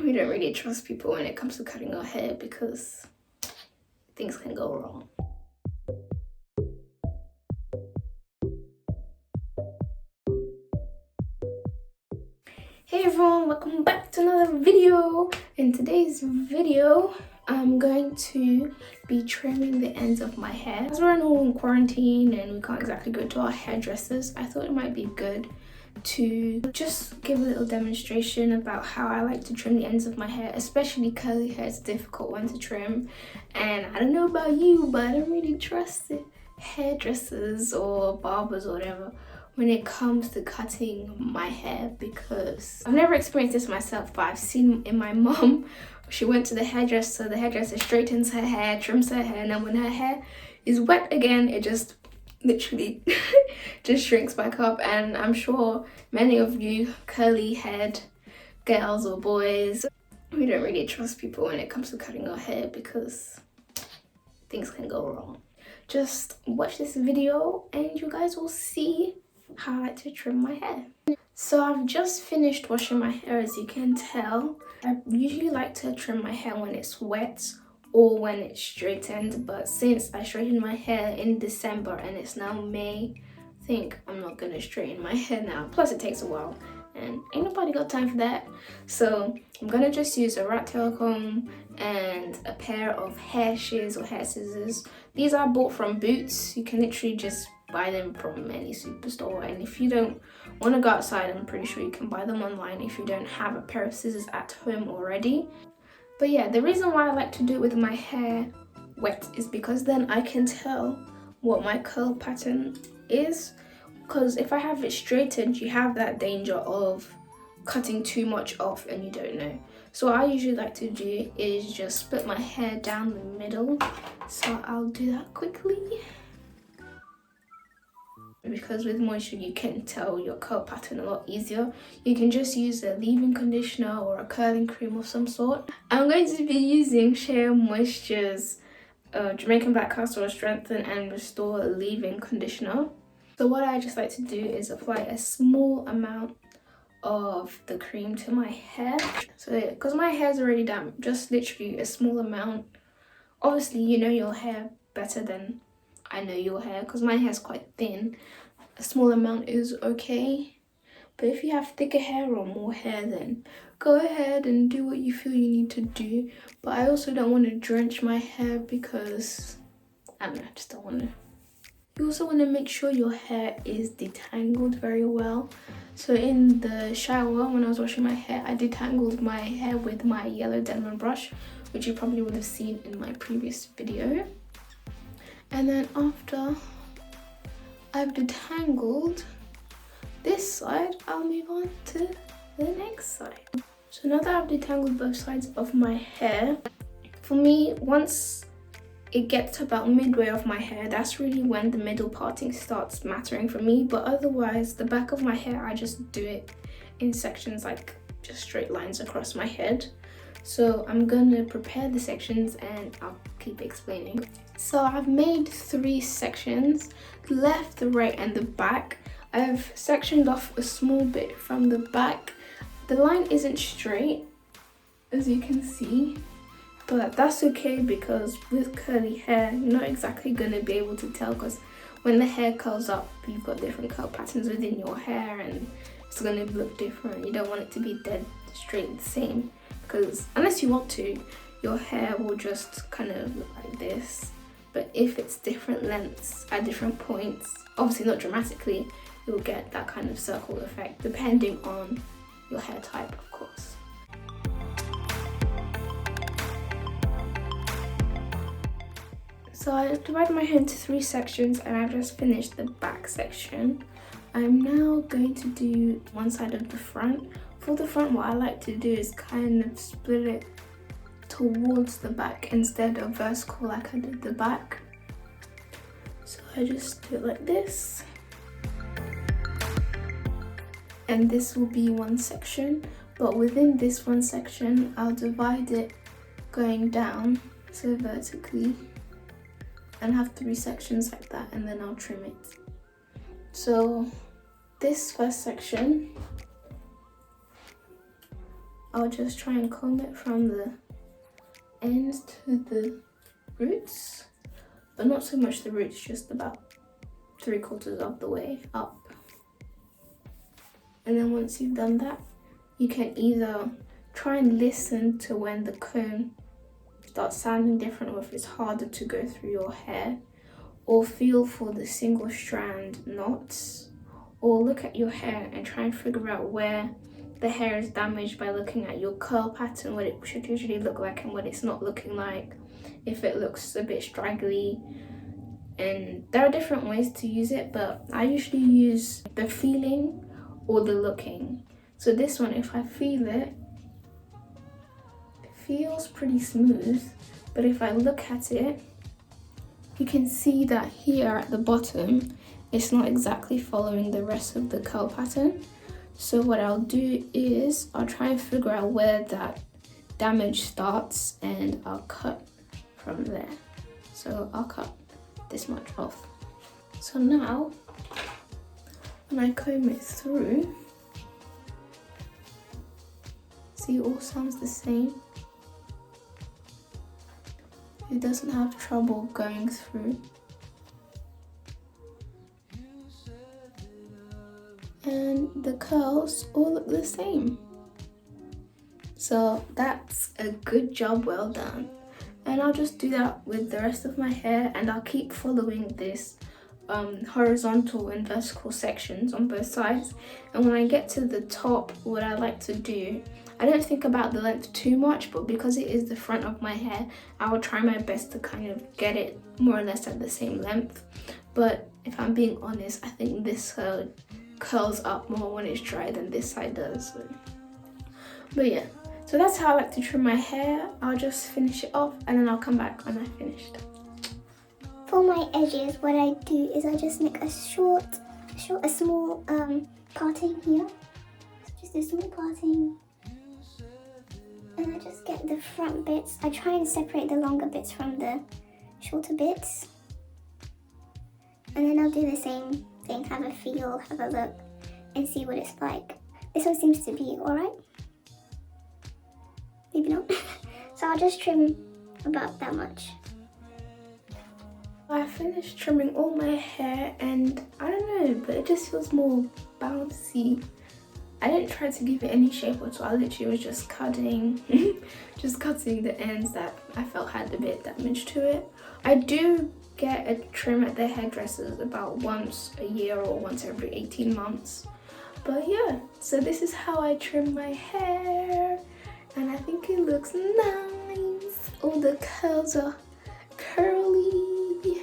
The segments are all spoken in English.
we don't really trust people when it comes to cutting our hair because things can go wrong. Hey everyone, welcome back to another video. In today's video, I'm going to be trimming the ends of my hair. As we're all in quarantine and we can't exactly go to our hairdressers, I thought it might be good to just give a little demonstration about how I like to trim the ends of my hair, especially curly hair. It's a difficult one to trim, and I don't know about you, but I don't really trust the hairdressers or barbers or whatever when it comes to cutting my hair, because I've never experienced this myself, but I've seen in my mom. She went to the hairdresser straightens her hair, trims her hair, and then when her hair is wet again, it just literally just shrinks back up. And I'm sure many of you curly haired girls or boys, we don't really trust people when it comes to cutting our hair because things can go wrong. Just watch this video and you guys will see how I like to trim my hair. So I've just finished washing my hair, as you can tell. I usually like to trim my hair when it's wet or when it's straightened, but since I straightened my hair in December and it's now May, I think I'm not gonna straighten my hair now. Plus it takes a while and ain't nobody got time for that. So I'm gonna just use a rat tail comb and a pair of hair shears or hair scissors. These I bought from Boots. You can literally just buy them from any superstore, and if you don't want to go outside, I'm pretty sure you can buy them online if you don't have a pair of scissors at home already. But yeah, the reason why I like to do it with my hair wet is because then I can tell what my curl pattern is, because if I have it straightened, you have that danger of cutting too much off and you don't know. So what I usually like to do is just split my hair down the middle. So I'll do that quickly, because with moisture you can tell your curl pattern a lot easier. You can just use a leave-in conditioner or a curling cream of some sort. I'm going to be using Shea Moisture's Jamaican Black Castor Strengthen and Restore Leave-in Conditioner. So what I just like to do is apply a small amount of the cream to my hair. So because my hair's already damp, just literally a small amount. Obviously you know your hair better than I know your hair, because my hair's quite thin. A small amount is okay, but if you have thicker hair or more hair, then go ahead and do what you feel you need to do. But I also don't want to drench my hair because I don't know, I just don't want to. You also want to make sure your hair is detangled very well. So in the shower when I was washing my hair, I detangled my hair with my yellow Denman brush, which you probably would have seen in my previous video. And then after I've detangled this side, I'll move on to the next side. So now that I've detangled both sides of my hair, for me, once it gets to about midway of my hair, that's really when the middle parting starts mattering for me. But otherwise, the back of my hair, I just do it in sections, like just straight lines across my head. So I'm gonna prepare the sections and I'll keep explaining. So I've made 3 sections, the left, the right and the back. I've sectioned off a small bit from the back. The line isn't straight, as you can see, but that's okay because with curly hair, you're not exactly gonna be able to tell, because when the hair curls up, you've got different curl patterns within your hair and it's gonna look different. You don't want it to be dead straight the same, because unless you want to, your hair will just kind of look like this. But if it's different lengths at different points, obviously not dramatically, you'll get that kind of circle effect depending on your hair type, of course. So I divided my hair into 3 sections and I've just finished the back section. I'm now going to do one side of the front. For the front, what I like to do is kind of split it towards the back instead of vertical like I did the back. So I just do it like this. And this will be one section, but within this one section, I'll divide it going down, so vertically, and have 3 sections like that, and then I'll trim it. So this first section I'll just try and comb it from the ends to the roots, but not so much the roots, just about 3/4 of the way up. And then once you've done that, you can either try and listen to when the comb starts sounding different, or if it's harder to go through your hair, or feel for the single strand knots, or look at your hair and try and figure out where the hair is damaged by looking at your curl pattern, what it should usually look like and what it's not looking like, if it looks a bit straggly. And there are different ways to use it, but I usually use the feeling or the looking. So this one, if I feel it, it feels pretty smooth, but if I look at it, you can see that here at the bottom, it's not exactly following the rest of the curl pattern. So what I'll do is I'll try and figure out where that damage starts and I'll cut from there. So I'll cut this much off. So now, when I comb it through, see, it all sounds the same. It doesn't have trouble going through. And the curls all look the same. So that's a good job, well done. And I'll just do that with the rest of my hair, and I'll keep following this horizontal and vertical sections on both sides. And when I get to the top, what I like to do, I don't think about the length too much, but because it is the front of my hair, I will try my best to kind of get it more or less at the same length. But if I'm being honest, I think this side curls up more when it's dry than this side does. But yeah, so that's how I like to trim my hair. I'll just finish it off and then I'll come back when I've finished. For my edges, what I do is I just make a small parting here. Just a small parting. And I just get the front bits. I try and separate the longer bits from the shorter bits. And then I'll do the same thing, have a feel, have a look, and see what it's like. This one seems to be alright. Maybe not. So I'll just trim about that much. I finished trimming all my hair and I don't know, but it just feels more bouncy. I didn't try to give it any shape at all. I literally was just cutting, cutting the ends that I felt had a bit damage to it. I do get a trim at the hairdressers about once a year or once every 18 months. But yeah, so this is how I trim my hair. And I think it looks nice. All the curls are curly.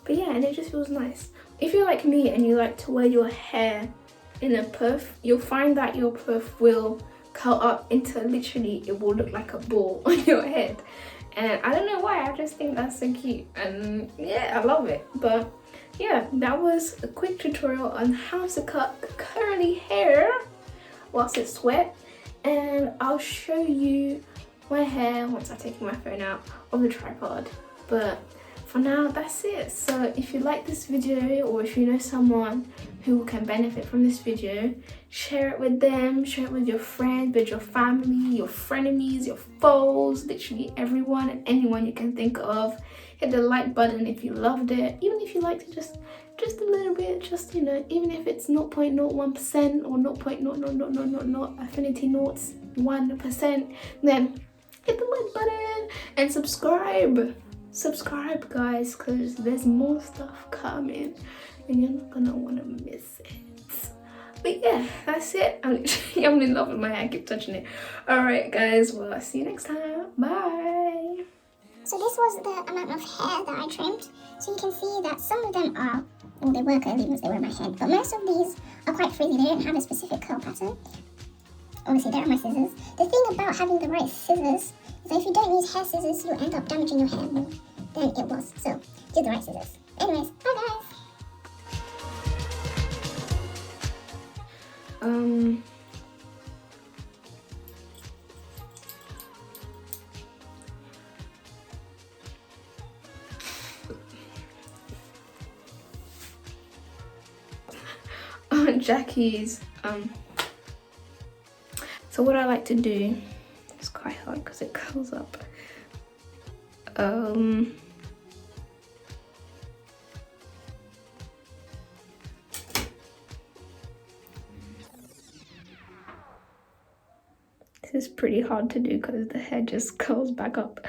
But yeah, and it just feels nice. If you're like me and you like to wear your hair in a puff, you'll find that your puff will curl up into literally, it will look like a ball on your head. And I don't know why, I just think that's so cute. And yeah, I love it. But yeah, that was a quick tutorial on how to cut curly hair whilst it's wet. And I'll show you my hair once I've taken my phone out of the tripod. But for now, that's it. So if you like this video, or if you know someone who can benefit from this video, share it with them, share it with your friends, with your family, your frenemies, your foes, literally everyone and anyone you can think of. Hit the like button if you loved it, even if you liked it just a little bit, just, you know, even if it's 0.01% or 0.00000 affinity notes 1%, then hit the like button and subscribe guys, because there's more stuff coming and you're not gonna want to miss it. But yeah, that's it. I'm in love with my hair, I keep touching it. Alright guys, well, I'll see you next time. Bye. So this was the amount of hair that I trimmed. So you can see that some of them are, well, they were curly once they were in my head, but most of these are quite frizzy. They don't have a specific curl pattern. Obviously, there are my scissors. The thing about having the right scissors is that if you don't use hair scissors, you'll end up damaging your hair more than it was. So, do the right scissors. Anyways, bye guys! Jackie's So what I like to do, it's quite hard because it curls up. This is pretty hard to do because the hair just curls back up.